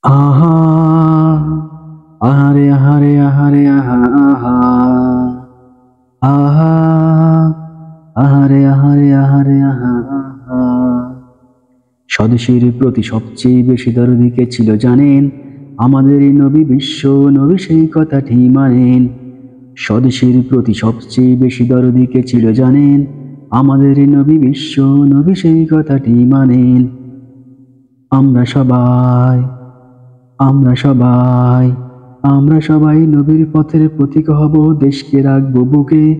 আহা আহারে আহারে আহারে আহা আহা আহা আহারে আহারে আহারে আহা আহা। স্বদেশের প্রতি সবচেয়ে বেশি দরদি কে ছিল জানেন? আমাদের এই নবী বিশ্ব নবী, সেই কথাটি মানেন। স্বদেশের প্রতি সবচেয়ে বেশি দরদি কে ছিল জানেন? আমাদের এই নবী বিশ্ব নবী, সেই কথাটি মানেন। আমরা সবাই আমরা সবাই নবীর পথের প্রতীক হব, দেশকে রাখবো বুকে,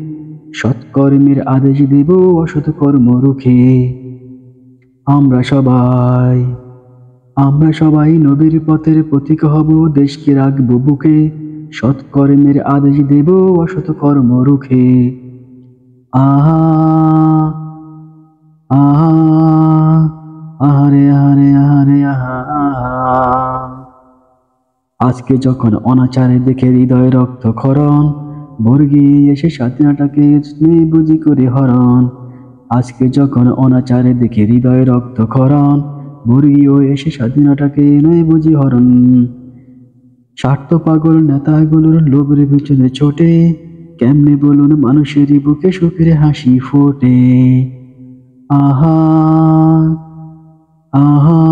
সৎকর্মের আদেশ দেব অসৎ কর্ম রুখে। আমরা সবাই নবীর পথের প্রতীক হব, দেশকে রাখবো বুকে, সৎকর্মের আদেশ দেব অসৎ কর্ম রুখে। আহা আহা আহারে আহারে আহারে আহা আহা। আজকে যখন অনাচারে দেখে হৃদয় রক্তক্ষরণ, বর্গী এসে স্বাধীনতাকে বুঝি করে হরণ। আজকে যখন অনাচারে দেখে হৃদয় রক্তক্ষরণ, বর্গীও এসে স্বাধীনতাকে নয় বুঝি হরণ। স্বার্থ পাগল নেতাগুলোর লোভের পিছনে ছোটে, কেমনে বলুন মানুষেরই বুকে সুখের হাসি ফোটে। আহা আহা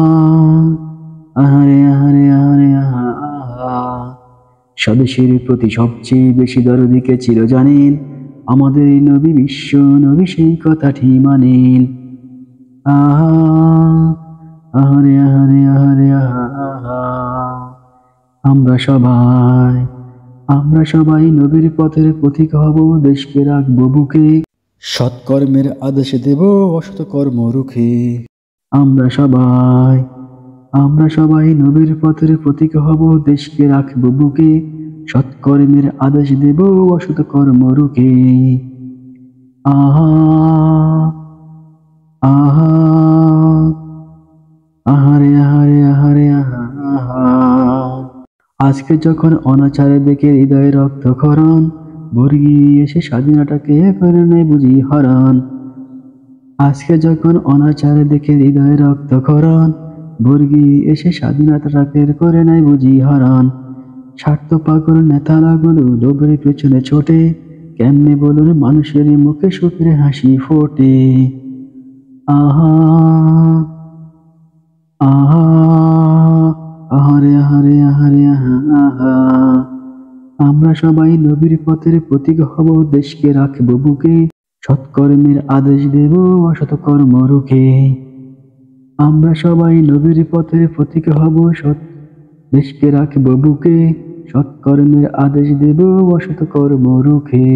আহারে আহারে আহারে আহা আহা। স্বদেশের প্রতি সবচেয়ে বেশি দরদি কে ছিল জানেন? আমাদের এই নবী বিশ্ব নবী, সেই কথাটি মানেন। আহা আহারে আহারে আহারে আহা আহা। আমরা সবাই নবীর পথের পথিক হব, দেশকে রাখবো বুকে, সৎকর্মের আদেশ দেব অসৎ কর্ম রুখে। আমরা সবাই নবীর পথের প্রতীক হব, দেশকে রাখবো বুকে, সৎকর্মের আদেশ দেব অসৎ কর্ম রুখে। আহা আহা আহারে আহারে আহারে আহা আহা। আজকে যখন অনাচারে দেখে হৃদয়ে রক্তক্ষরণ, বর্গী এসে স্বাধীনতাকে করে নেয় বুঝি হরণ। আজকে যখন অনাচারে দেখে হৃদয়ে রক্তক্ষরণ, বর্গী এসে স্বাধীনতাকে করে নেয় বুঝি হরণ। স্বার্থ পাগল নেতাগুলো লোভের পেছনে ছোটে, কেমনে বলুন মানুষের মুখে সুখের হাসি ফোটে। আহা আহা আহারে আহারে আহারে আহা আহা। আমরা সবাই নবীর পথের প্রতীক হব, দেশকে রাখবো বুকে, সৎকর্মের আদেশ দেব অসৎ কর্ম রুখে। আমরা সবাই নবীর পথের প্রতীক হব, দেশকে রাখবো বুকে, সৎকর্মের আদেশ দেব অসৎ কর্ম রুখে।